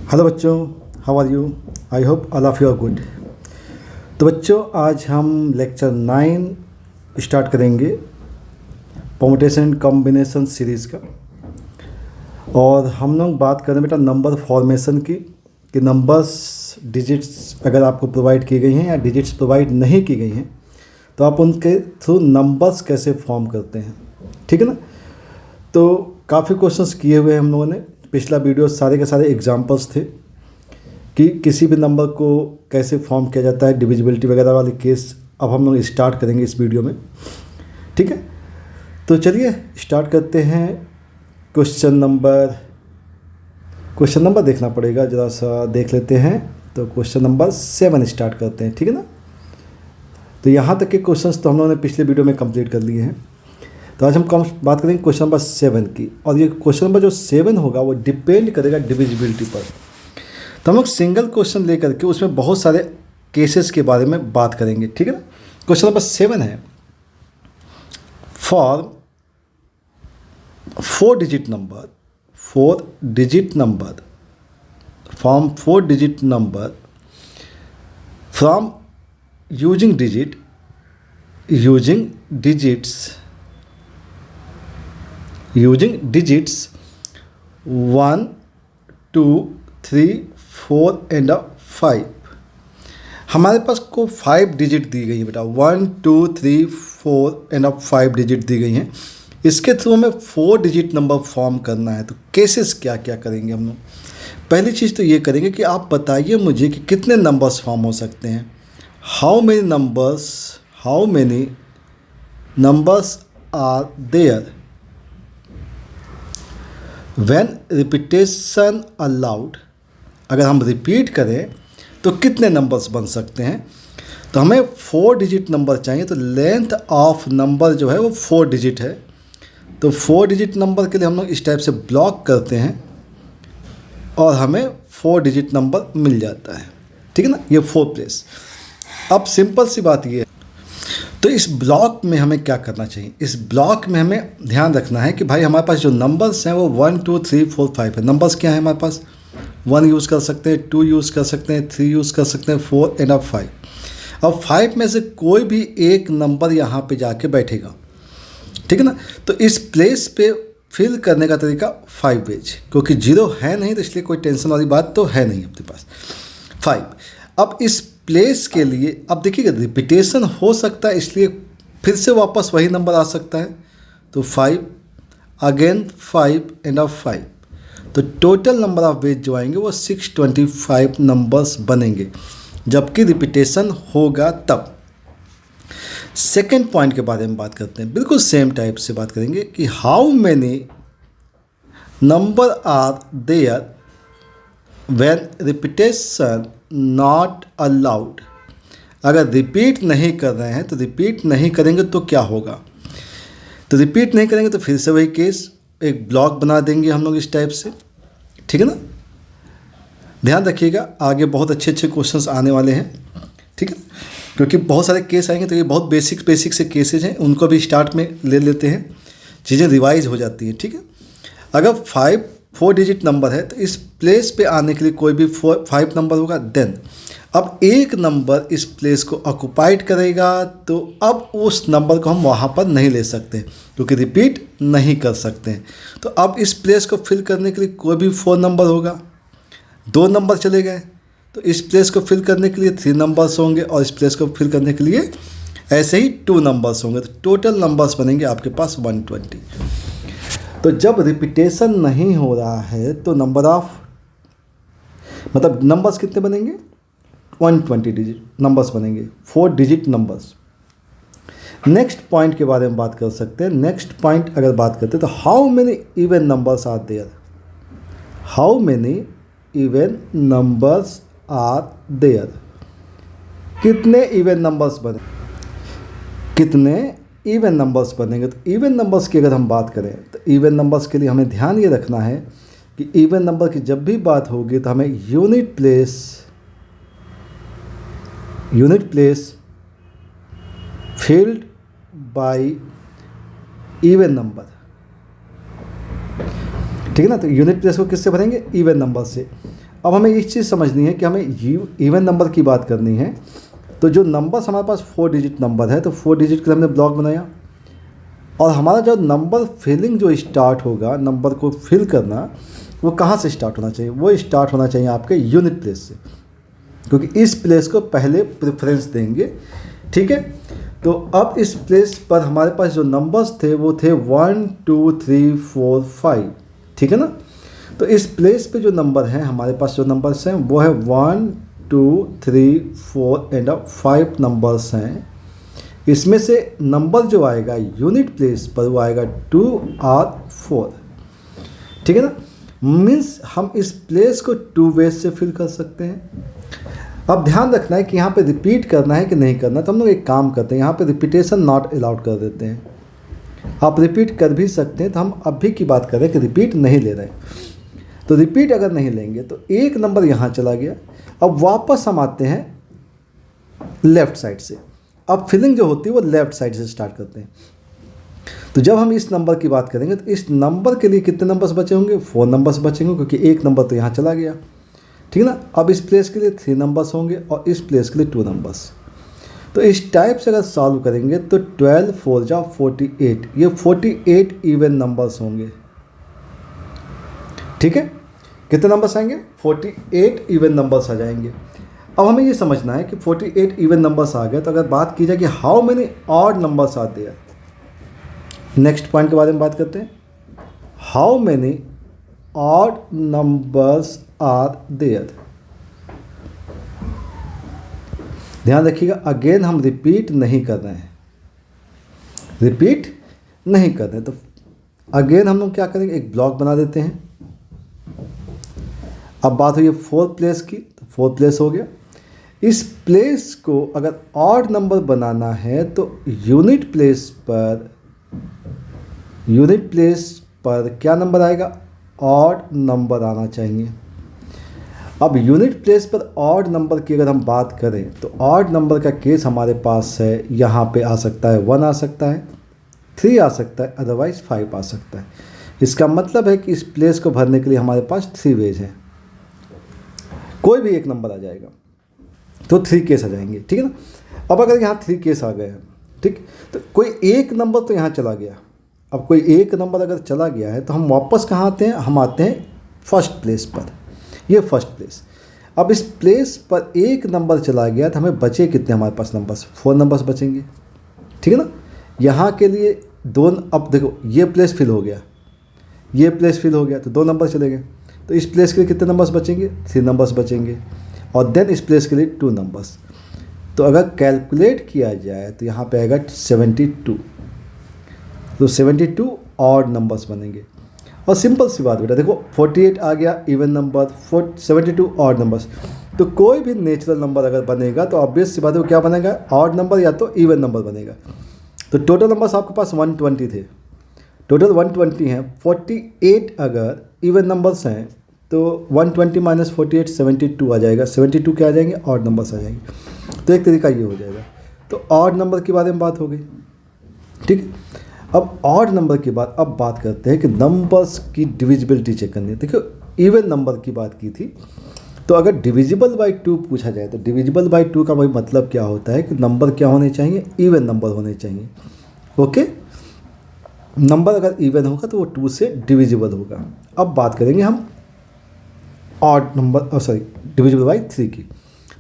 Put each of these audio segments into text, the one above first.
Hello बच्चों, how are you? I hope all of you are good. तो बच्चों, आज हम लेक्चर 9 स्टार्ट करेंगे परम्यूटेशन एंड कॉम्बिनेशन सीरीज़ का। और हम लोग बात करें बेटा नंबर फॉर्मेशन की, कि नंबर्स डिजिट्स अगर आपको प्रोवाइड की गई हैं या डिजिट्स प्रोवाइड नहीं की गई हैं तो आप उनके थ्रू नंबर्स कैसे फॉर्म करते हैं। ठीक है ना। तो काफ़ी क्वेश्चंस किए हुए हैं हम लोगों ने। पिछला वीडियो सारे के सारे एग्जांपल्स थे कि किसी भी नंबर को कैसे फॉर्म किया जाता है, डिविजिबिलिटी वगैरह वाले केस अब हम लोग स्टार्ट करेंगे इस वीडियो में। ठीक है, तो चलिए स्टार्ट करते हैं। क्वेश्चन नंबर देखना पड़ेगा, ज़रा सा देख लेते हैं। तो क्वेश्चन नंबर 7 स्टार्ट करते हैं। ठीक है ना। तो यहाँ तक के क्वेश्चंस तो हम लोगों ने पिछले वीडियो में कंप्लीट कर लिए हैं। तो आज हम बात करेंगे क्वेश्चन नंबर 7 की। और ये क्वेश्चन नंबर जो 7 होगा वो डिपेंड करेगा डिविजिबिलिटी पर। तो हम लोग सिंगल क्वेश्चन लेकर के उसमें बहुत सारे केसेस के बारे में बात करेंगे। ठीक है ना। क्वेश्चन नंबर 7 है, for 4 digit number from 4 digit number from using digits 1, 2, 3, 4 and 5। हमारे पास को 5 डिजिट दी गई है बेटा। 1, 2, 3, 4 एंड 5 डिजिट दी गई हैं। इसके थ्रू हमें 4 डिजिट नंबर फॉर्म करना है। तो केसेस क्या क्या करेंगे हम लोग? पहली चीज़ तो ये करेंगे कि आप बताइए मुझे कि कितने नंबर्स फॉर्म हो सकते हैं। How many numbers are there when repetition allowed. अगर हम रिपीट करें तो कितने नंबर्स बन सकते हैं? तो हमें 4 डिजिट नंबर चाहिए। तो लेंथ ऑफ नंबर जो है वो 4 डिजिट है। तो 4 डिजिट नंबर के लिए हम लोग इस टाइप से ब्लॉक करते हैं और हमें 4 डिजिट नंबर मिल जाता है। ठीक है ना। ये 4 प्लेस। अब सिंपल सी बात ये है, तो इस ब्लॉक में हमें क्या करना चाहिए? इस ब्लॉक में हमें ध्यान रखना है कि भाई हमारे पास जो नंबर्स हैं वो 1, 2, 3, 4, 5 है। नंबर्स क्या है हमारे पास? 1 यूज़ कर सकते हैं, 2 यूज़ कर सकते हैं, 3 यूज़ कर सकते हैं, 4 एंड 5। अब 5 में से कोई भी एक नंबर यहाँ पे जाके बैठेगा। ठीक है ना। तो इस प्लेस पे फिल करने का तरीका 5 वेज, क्योंकि 0 है नहीं तो इसलिए कोई टेंशन वाली बात तो है नहीं अपने पास। 5। अब इस प्लेस के लिए अब देखिएगा रिपीटेशन हो सकता है, इसलिए फिर से वापस वही नंबर आ सकता है। तो 5 अगेन 5 एंड 5। तो टोटल नंबर ऑफ वेज जो आएंगे वो 625 नंबर्स बनेंगे, जबकि रिपीटेशन होगा तब। सेकेंड पॉइंट के बारे में बात करते हैं। बिल्कुल सेम टाइप से बात करेंगे कि how many number are there when repetition not allowed. अगर रिपीट नहीं कर रहे हैं तो रिपीट नहीं करेंगे तो क्या होगा? तो रिपीट नहीं करेंगे तो फिर से वही केस, एक ब्लॉक बना देंगे हम लोग इस टाइप से। ठीक है ना। ध्यान रखिएगा, आगे बहुत अच्छे क्वेश्चंस आने वाले हैं। ठीक है, क्योंकि बहुत सारे केस आएंगे तो ये बहुत बेसिक से केसेज हैं, उनको भी स्टार्ट में ले लेते हैं, चीज़ें रिवाइज हो जाती हैं। ठीक है। अगर 4 डिजिट नंबर है तो इस प्लेस पे आने के लिए कोई भी 5 नंबर होगा। देन अब एक नंबर इस प्लेस को ऑक्युपाइड करेगा, तो अब उस नंबर को हम वहाँ पर नहीं ले सकते क्योंकि रिपीट नहीं कर सकते हैं। तो अब इस प्लेस को फिल करने के लिए कोई भी 4 नंबर होगा। 2 नंबर चले गए तो इस प्लेस को फिल करने के लिए 3 नंबर्स होंगे, और इस प्लेस को फिल करने के लिए ऐसे ही 2 नंबर्स होंगे। तो टोटल नंबर्स बनेंगे आपके पास 120। तो जब रिपीटेशन नहीं हो रहा है तो नंबर्स कितने बनेंगे? 120 डिजिट नंबर्स बनेंगे, 4 डिजिट नंबर्स। नेक्स्ट पॉइंट के बारे में बात कर सकते हैं। नेक्स्ट पॉइंट अगर बात करते हैं तो how many even numbers are there. How many even numbers are there. कितने इवन नंबर्स बनेंगे? तो इवन नंबर्स की अगर हम बात करें तो इवन नंबर्स के लिए हमें ध्यान ये रखना है कि इवन नंबर की जब भी बात होगी तो हमें unit place filled by even number. ठीक है ना। तो यूनिट प्लेस को किससे भरेंगे? इवन नंबर से। अब हमें एक चीज़ समझनी है कि हमें इवन नंबर की बात करनी है। तो जो नंबर्स हमारे पास 4 डिजिट नंबर है, तो 4 डिजिट के लिए हमने ब्लॉक बनाया, और हमारा जो नंबर फिलिंग जो स्टार्ट होगा, नंबर को फिल करना, वो कहाँ से स्टार्ट होना चाहिए? वो स्टार्ट होना चाहिए आपके यूनिट प्लेस से, क्योंकि इस प्लेस को पहले प्रेफरेंस देंगे। ठीक है, तो अब इस प्लेस पर हमारे पास जो नंबर्स थे वो थे 1 2 3 4 5। ठीक है ना, तो इस प्लेस पे जो नंबर हैं हमारे पास, जो नंबर्स हैं वो है 1 2 3 4 एंड 5 नंबर्स हैं। इसमें से नंबर जो आएगा यूनिट प्लेस पर वो आएगा 2 और 4। ठीक है ना, मीन्स हम इस प्लेस को 2 वेज से फिल कर सकते हैं। अब ध्यान रखना है कि यहाँ पे रिपीट करना है कि नहीं करना। तो हम लोग एक काम करते हैं, यहाँ पे रिपीटेशन नॉट अलाउड कर देते हैं। आप रिपीट कर भी सकते हैं, तो हम अभी की बात करें कि रिपीट नहीं ले रहे हैं। तो रिपीट अगर नहीं लेंगे तो एक नंबर यहाँ चला गया। अब वापस हम आते हैं लेफ़्ट साइड से। अब फिलिंग जो होती है वो लेफ़्ट साइड से स्टार्ट करते हैं। तो जब हम इस नंबर की बात करेंगे तो इस नंबर के लिए कितने नंबर्स बचे होंगे? 4 नंबर्स बचेंगे, क्योंकि एक नंबर तो यहाँ चला गया। ठीक है ना, अब इस प्लेस के लिए 3 नंबर्स होंगे और इस प्लेस के लिए 2 नंबर्स। तो इस टाइप से अगर सॉल्व करेंगे तो 12 4 जा 48, ये 48 इवन नंबर्स होंगे। ठीक है, कितने नंबर्स आएंगे? 48 इवन नंबर्स आ जाएंगे। अब हमें ये समझना है कि 48 इवन नंबर्स आ गए, तो अगर बात की जाए कि how many odd numbers are there, next point के बारे में बात करते हैं। How many odd numbers are there. ध्यान रखिएगा, अगेन हम रिपीट नहीं कर रहे हैं, रिपीट नहीं कर रहे हैं। तो अगेन हम लोग क्या करेंगे, एक ब्लॉक बना देते हैं। अब बात हुई 4 प्लेस की, तो 4 प्लेस हो गया। इस प्लेस को अगर ऑड नंबर बनाना है तो यूनिट प्लेस पर क्या नंबर आएगा? ऑड नंबर आना चाहिए। अब यूनिट प्लेस पर ऑड नंबर की अगर हम बात करें तो ऑड नंबर का केस हमारे पास है, यहाँ पे आ सकता है 1 आ सकता है, 3 आ सकता है, अदरवाइज 5 आ सकता है। इसका मतलब है कि इस प्लेस को भरने के लिए हमारे पास 3 वेज हैं, कोई भी एक नंबर आ जाएगा, तो 3 केस आ जाएंगे। ठीक है ना, अब अगर यहाँ 3 केस आ गए हैं, ठीक, तो कोई एक नंबर तो यहाँ चला गया। अब कोई एक नंबर अगर चला गया है तो हम वापस कहाँ आते हैं? हम आते हैं फर्स्ट प्लेस पर, ये फर्स्ट प्लेस। अब इस प्लेस पर एक नंबर चला गया तो हमें बचे कितने हमारे पास नंबर्स? 4 नंबर्स बचेंगे। ठीक है ना, यहाँ के लिए 2, अब देखो ये प्लेस फिल हो गया, ये प्लेस फिल हो गया, तो 2 नंबर चले गए। तो इस प्लेस के लिए कितने नंबर्स बचेंगे? 3 नंबर्स बचेंगे, और देन इस प्लेस के लिए 2 नंबर्स। तो अगर कैलकुलेट किया जाए तो यहाँ पे आएगा 72। तो 72 ऑड नंबर्स बनेंगे। और सिंपल सी बात बेटा, देखो 48 आ गया इवन नंबर, 72 ऑड नंबर्स। तो कोई भी नेचुरल नंबर अगर बनेगा तो ऑब्वियस सी बात है वो क्या बनेगा? ऑड नंबर या तो इवन नंबर बनेगा। तो टोटल नंबर्स आपके पास 120 थे, टोटल 120 हैं। 48 अगर इवन नंबर्स हैं तो 120 माइनस 48 72 आ जाएगा। 72 क्या आ जाएंगे? ऑड नंबर्स आ जाएंगे। तो एक तरीका ये हो जाएगा। तो ऑड नंबर के बारे में बात हो गई। ठीक है, अब ऑड नंबर के बाद अब बात करते हैं कि नंबर्स की डिविजिबिलिटी चेक करनी है। देखो इवन नंबर की बात की थी, तो अगर डिविजिबल बाई 2 पूछा जाए तो डिविजिबल बाई 2 का वही मतलब क्या होता है कि नंबर क्या होने चाहिए? इवन नंबर होने चाहिए। ओके, नंबर अगर इवन होगा तो वो 2 से डिविजिबल होगा। अब बात करेंगे हम ऑड नंबर, डिविजिबल बाई 3 की।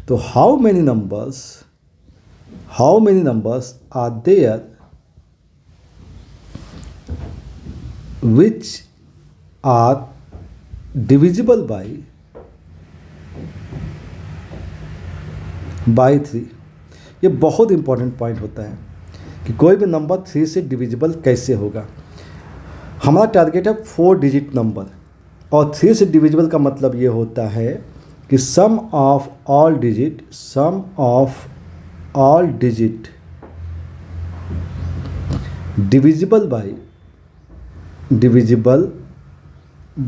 तो how many numbers are there which are divisible by 3। ये बहुत इंपॉर्टेंट पॉइंट होता है कि कोई भी नंबर 3 से डिविजिबल कैसे होगा। हमारा टारगेट है 4 डिजिट नंबर, और 3 से डिविजिबल का मतलब ये होता है कि sum of all digit divisible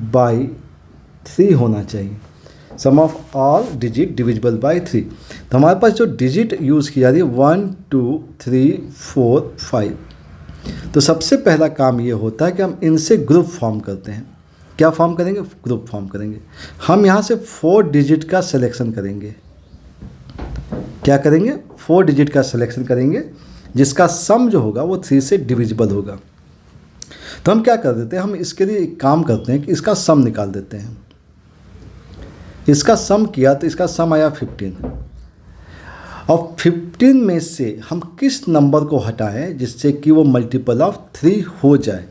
by 3 होना चाहिए। Sum of all digit divisible by 3। तो हमारे पास जो डिजिट यूज़ की जा रही है 1 2 3 4 5। तो सबसे पहला काम ये होता है कि हम इनसे ग्रुप फॉर्म करते हैं। क्या फॉर्म करेंगे, ग्रुप फॉर्म करेंगे। हम यहाँ से 4 डिजिट का सिलेक्शन करेंगे। क्या करेंगे, 4 डिजिट का सिलेक्शन करेंगे जिसका सम जो होगा वो 3 से डिविजिबल होगा। तो हम क्या कर देते हैं, हम इसके लिए एक काम करते हैं कि इसका सम निकाल देते हैं। इसका सम किया तो इसका सम आया 15, और 15 में से हम किस नंबर को हटाएं जिससे कि वो मल्टीपल ऑफ 3 हो जाए।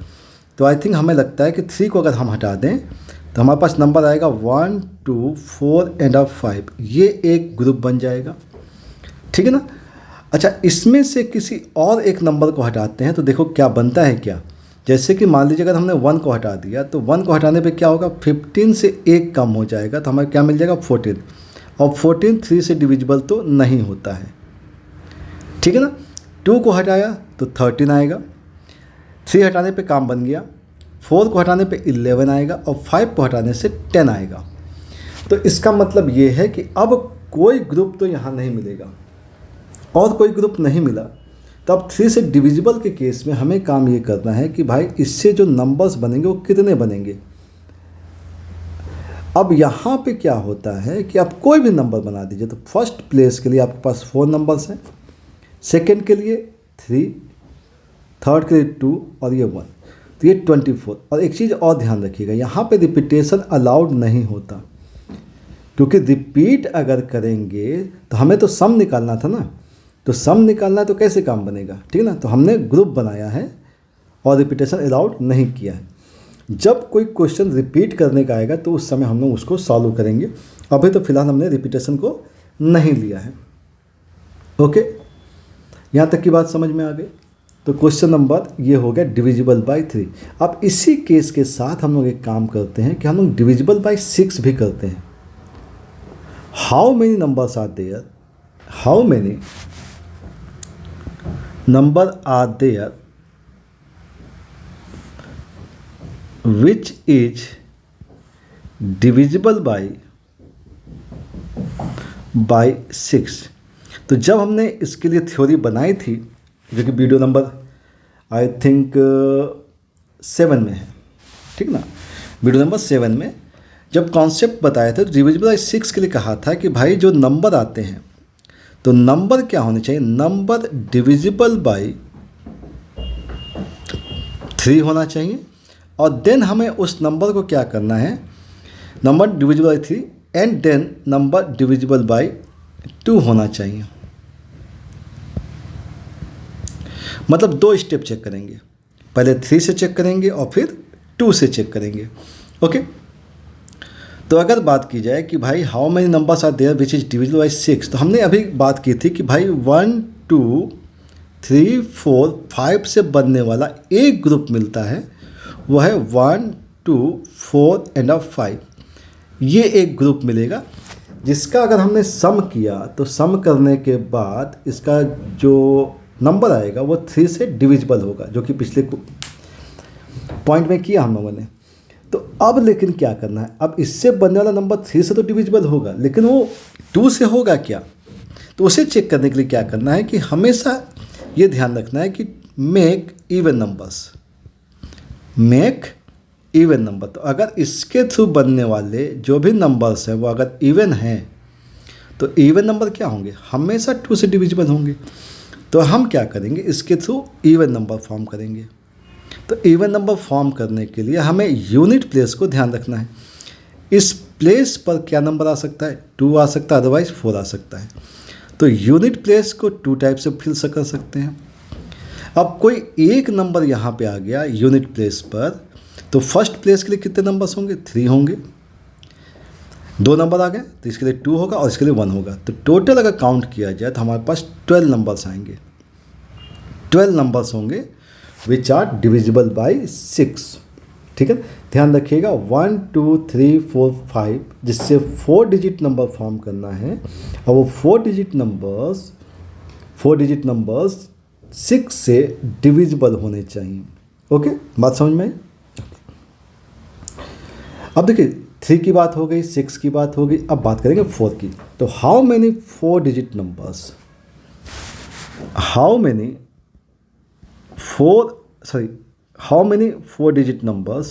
तो आई थिंक हमें लगता है कि 3 को अगर हम हटा दें तो हमारे पास नंबर आएगा 1, 2, 4 एंड 5। ये एक ग्रुप बन जाएगा, ठीक है ना। अच्छा, इसमें से किसी और एक नंबर को हटाते हैं तो देखो क्या बनता है। क्या, जैसे कि मान लीजिए अगर हमने 1 को हटा दिया तो 1 को हटाने पे क्या होगा, 15 से 1 कम हो जाएगा तो हमें क्या मिल जाएगा, 14। और 14 3 से डिविजिबल तो नहीं होता है, ठीक है ना। 2 को हटाया तो 13 आएगा, 3 हटाने पे काम बन गया, 4 को हटाने पे 11 आएगा, और 5 को हटाने से 10 आएगा। तो इसका मतलब ये है कि अब कोई ग्रुप तो यहाँ नहीं मिलेगा, और कोई ग्रुप नहीं मिला तो अब 3 से डिविजिबल के केस में हमें काम ये करना है कि भाई इससे जो नंबर्स बनेंगे वो कितने बनेंगे। अब यहाँ पे क्या होता है कि आप कोई भी नंबर बना दीजिए। तो फर्स्ट प्लेस के लिए आपके पास 4 नंबर्स हैं, सेकंड के लिए 3, थर्ड के लिए 2 और ये 1, तो ये 24। और एक चीज़ और ध्यान रखिएगा, यहाँ पे रिपीटेशन अलाउड नहीं होता, क्योंकि रिपीट अगर करेंगे तो हमें तो सम निकालना था ना। तो सम निकालना है तो कैसे काम बनेगा, ठीक है ना। तो हमने ग्रुप बनाया है और रिपीटेशन अलाउड नहीं किया है। जब कोई क्वेश्चन रिपीट करने का आएगा तो उस समय हम लोग उसको सॉल्व करेंगे। अभी तो फिलहाल हमने रिपीटेशन को नहीं लिया है। ओके, यहाँ तक की बात समझ में आ गई। तो क्वेश्चन नंबर ये हो गया डिविजिबल बाय 3। अब इसी केस के साथ हम लोग एक काम करते हैं कि हम लोग डिविजिबल बाय 6 भी करते हैं। How many numbers are there, how many number are there which is divisible by 6। तो जब हमने इसके लिए थ्योरी बनाई थी, जो कि वीडियो नंबर आई थिंक 7 में है, ठीक ना, वीडियो नंबर 7 में जब कॉन्सेप्ट बताया था तो डिविजिबल बाई 6 के लिए कहा था कि भाई जो नंबर आते हैं तो नंबर क्या होने चाहिए, नंबर डिविजिबल बाई 3 होना चाहिए। और देन हमें उस नंबर को क्या करना है, number divisible by 3 and then number divisible by 2 होना चाहिए। मतलब 2 स्टेप चेक करेंगे, पहले 3 से चेक करेंगे और फिर 2 से चेक करेंगे। ओके, तो अगर बात की जाए कि भाई how many numbers are there which is divisible by 6, तो हमने अभी बात की थी कि भाई 1, 2, 3, 4, 5 से बनने वाला एक ग्रुप मिलता है, वो है 1, 2, 4 एंड 5। ये एक ग्रुप मिलेगा जिसका अगर हमने सम किया तो सम करने के बाद इसका जो नंबर आएगा वो 3 से डिविजिबल होगा, जो कि पिछले पॉइंट में किया हम लोगों ने। तो अब लेकिन क्या करना है, अब इससे बनने वाला नंबर 3 से तो डिविजिबल होगा, लेकिन वो 2 से होगा क्या। तो उसे चेक करने के लिए क्या करना है कि हमेशा ये ध्यान रखना है कि make even numbers, make even number. तो अगर इसके थ्रू बनने वाले जो भी नंबर्स हैं वो अगर इवन हैं तो इवन नंबर क्या होंगे, हमेशा 2 से डिविजिबल होंगे। तो हम क्या करेंगे, इसके थ्रू इवन नंबर फॉर्म करेंगे। तो इवन नंबर फॉर्म करने के लिए हमें यूनिट प्लेस को ध्यान रखना है। इस प्लेस पर क्या नंबर आ सकता है, 2 आ सकता है, अदरवाइज 4 आ सकता है। तो यूनिट प्लेस को 2 टाइप से फिल कर सकते हैं। अब कोई एक नंबर यहाँ पे आ गया यूनिट प्लेस पर, तो फर्स्ट प्लेस के लिए कितने नंबर्स होंगे, 3 होंगे। 2 नंबर आ गए तो इसके लिए 2 होगा और इसके लिए 1 होगा। तो टोटल अगर काउंट किया जाए तो हमारे पास 12 नंबर्स आएंगे, 12 नंबर्स होंगे विच आर डिविजिबल बाई 6। ठीक है, ध्यान रखिएगा 1, 2, 3, 4, 5 जिससे 4 डिजिट नंबर फॉर्म करना है, और वो 4 डिजिट नंबर्स 6 से डिविजिबल होने चाहिए। ओके, बात समझ में आई। अब देखिए 3 की बात हो गई, 6 की बात हो गई, अब बात करेंगे 4 की। तो how many 4 digit numbers, how many 4 digit numbers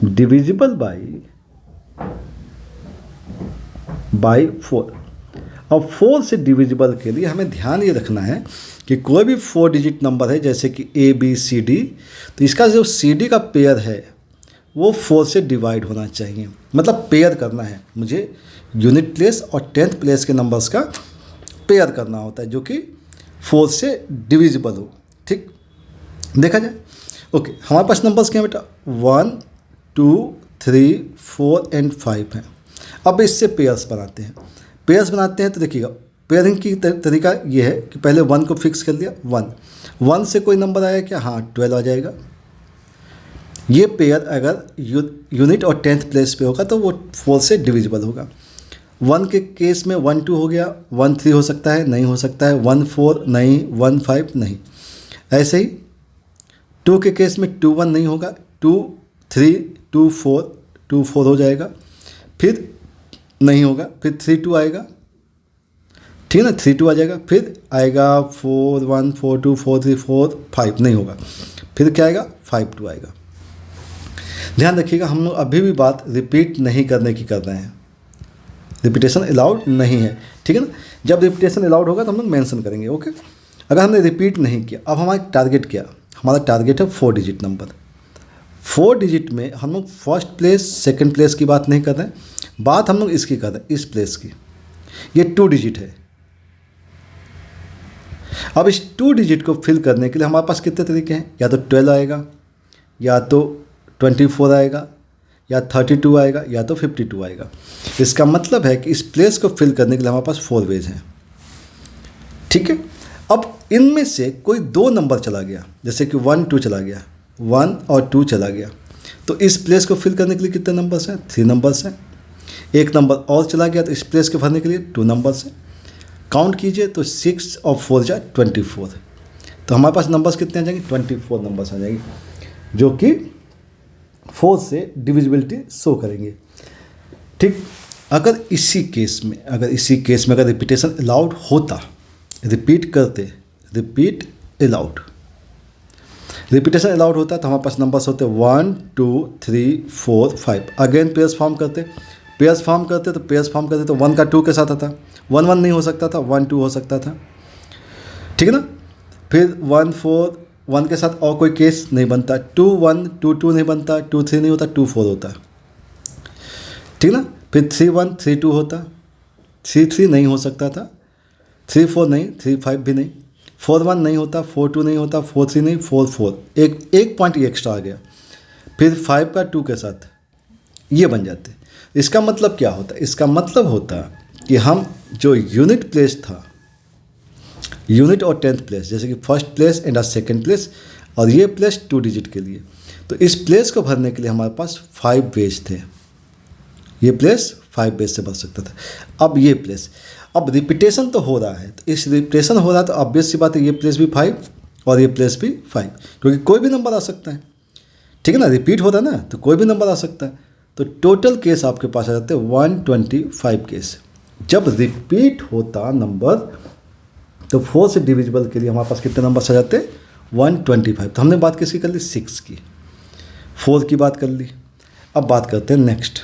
divisible by 4। अब 4 से डिविजिबल के लिए हमें ध्यान ये रखना है कि कोई भी 4 डिजिट नंबर है, जैसे कि ABCD, तो इसका जो CD का पेयर है वो 4 से डिवाइड होना चाहिए। मतलब पेयर करना है मुझे, यूनिट प्लेस और 10th प्लेस के नंबर्स का पेयर करना होता है जो कि 4 से डिविजिबल हो। ठीक, देखा जाए। ओके, हमारे पास नंबर्स क्या है बेटा? 1, 2, 3, 4 एंड 5 हैं। अब इससे पेयर्स बनाते हैं। पेयर्स बनाते हैं तो देखिएगा, पेयरिंग की तरीका ये है कि पहले 1 को फिक्स कर लिया। 1 से कोई नंबर आया क्या? हाँ, 12 आ जाएगा। ये पेयर अगर यूनिट और 10th प्लेस पे होगा तो वो 4 से डिविजिबल होगा। 1 के केस में 1 2 हो गया, 1 3 हो सकता है, नहीं हो सकता है, 1 4 नहीं, 1 5 नहीं। ऐसे ही 2 के केस में 2 1 नहीं होगा, 2 3 2 4 हो जाएगा, फिर नहीं होगा, फिर 3 2 आएगा, ठीक है ना, 3 2 आ जाएगा, फिर आएगा 4 1 4 2 4 3 4 5 नहीं होगा, फिर क्या आएगा? 5 2 आएगा। ध्यान रखिएगा, हम लोग अभी भी बात रिपीट नहीं करने की कर रहे हैं। रिपीटेशन अलाउड नहीं है, ठीक है ना। जब रिपीटेशन अलाउड होगा तो हम लोग मेंशन करेंगे। ओके, अगर हमने रिपीट नहीं किया, अब हमारा टारगेट क्या? हमारा टारगेट है 4 डिजिट नंबर। 4 डिजिट में हम लोग फर्स्ट प्लेस सेकंड प्लेस की बात नहीं कर रहे हैं, बात हम लोग इसकी कर रहे हैं, इस प्लेस की। ये 2 डिजिट है। अब इस 2 डिजिट को फिल करने के लिए हमारे पास कितने तरीके हैं? या तो 12 आएगा, या तो 24 आएगा, या 32 आएगा, या तो 52 आएगा। इसका मतलब है कि इस प्लेस को फिल करने के लिए हमारे पास 4 वेज हैं। ठीक है, अब इनमें से कोई 2 नंबर चला गया, जैसे कि 1 2 चला गया, 1 और 2 चला गया, तो इस प्लेस को फिल करने के लिए कितने नंबर्स हैं? 3 नंबर्स हैं। एक नंबर और चला गया तो इस प्लेस को भरने के लिए 2 नंबर्स हैं। काउंट कीजिए तो 6 और 4 जा 24, तो हमारे पास नंबर्स कितने आ जाएंगे? 24 नंबर्स आ जाएंगे, जो कि 4 से डिविजिबिलिटी शो करेंगे। ठीक, अगर इसी केस में अगर रिपीटेशन अलाउड होता, रिपीट करते, रिपीटेशन अलाउड होता तो हमारे पास नंबर्स होते 1 2 3 4 5। अगेन पेयर्स फॉर्म करते तो 1 का 2 के साथ आता, 1 1 नहीं हो सकता था, 1 2 हो सकता था, ठीक है ना। फिर 1 4 1 के साथ और कोई केस नहीं बनता, 2 1 2 2 नहीं बनता, 2 3 नहीं होता, 2 4 होता, ठीक है ना। फिर 3 1 3 2 होता, 3 3 नहीं हो सकता था, 3 4 नहीं, 3 5 भी नहीं, 4 1 नहीं होता, 4 2 नहीं होता, 4 3 नहीं, 4 4, एक पॉइंट एक्स्ट्रा आ गया। फिर 5 का 2 के साथ ये बन जाते। इसका मतलब क्या होता? इसका मतलब होता कि हम जो यूनिट प्लेस था, यूनिट और 10th प्लेस, जैसे कि first place and second place, और ये प्लेस 2 डिजिट के लिए, तो इस प्लेस को भरने के लिए हमारे पास 5 वेज थे। ये प्लेस 5 वेज से भर सकता था। अब ये प्लेस, अब रिपीटेशन तो हो रहा है, तो इस रिपीटेशन हो रहा है तो ऑब्वियस सी बात है, ये प्लेस भी 5 और ये प्लेस भी 5, क्योंकि कोई भी नंबर आ सकता है, ठीक है ना। रिपीट होता है ना, तो कोई भी नंबर आ सकता है। तो टोटल केस आपके पास आ जाते हैं 125 केस। जब रिपीट होता नंबर तो 4 से डिविजिबल के लिए हमारे पास कितने नंबर आ जाते हैं? 125। तो हमने बात किसकी कर ली? 6 की, 4 की बात कर ली। अब बात करते हैं next,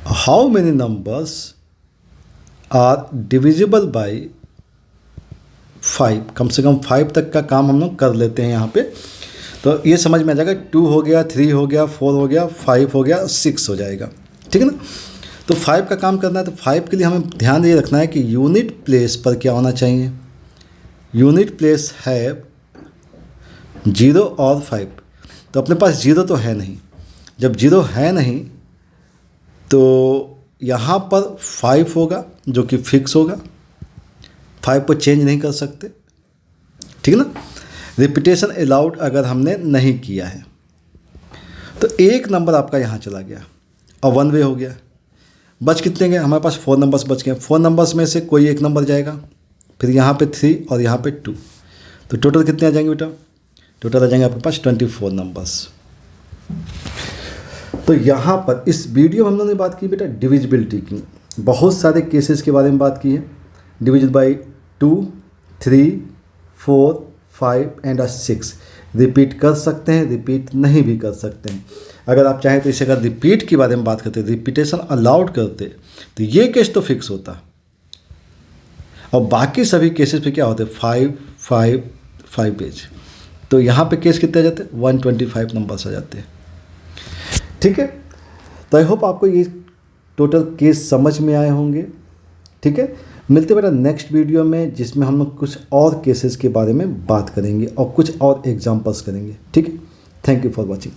how many numbers are divisible by 5। कम से कम 5 तक का काम हम लोग कर लेते हैं यहाँ पे, तो ये समझ में आ जाएगा। 2 हो गया, 3 हो गया, 4 हो गया, 5 हो गया, 6 हो जाएगा, ठीक है ना। तो 5 का काम करना है, तो 5 के लिए हमें ध्यान ये रखना है कि यूनिट प्लेस पर क्या होना चाहिए। यूनिट प्लेस है 0 और 5, तो अपने पास 0 तो है नहीं। जब 0 है नहीं तो यहाँ पर 5 होगा जो कि फिक्स होगा, 5 को चेंज नहीं कर सकते, ठीक है ना। रिपीटेशन अलाउड अगर हमने नहीं किया है तो एक नंबर आपका यहाँ चला गया और 1 वे हो गया। बच कितने गए? हमारे पास 4 नंबर्स बच गए। 4 नंबर्स में से कोई एक नंबर जाएगा, फिर यहाँ पे 3 और यहाँ पे 2, तो टोटल कितने आ जाएंगे बेटा? टोटल आ जाएंगे आपके पास 24 नंबर्स। तो यहाँ पर इस वीडियो में हम लोगों ने बात की बेटा डिविजिबिलिटी की, बहुत सारे केसेस के बारे में बात की है। Divisible by 2, 3, 4, 5 and 6। रिपीट कर सकते हैं, रिपीट नहीं भी कर सकते हैं। अगर आप चाहें तो इसे अगर रिपीट के बारे में बात करते, रिपीटेशन अलाउड करते, तो ये केस तो फिक्स होता, और बाकी सभी केसेस पे क्या होते 5 पेज। तो यहाँ पे केस कितने आ जाते हैं 125 नंबर्स आ जाते हैं। ठीक है, तो आई होप आपको ये टोटल केस समझ में आए होंगे। ठीक है, मिलते मेरा नेक्स्ट वीडियो में, जिसमें हम लोग कुछ और केसेस के बारे में बात करेंगे और कुछ और एग्जांपल्स करेंगे। ठीक है, थैंक यू फॉर वॉचिंग।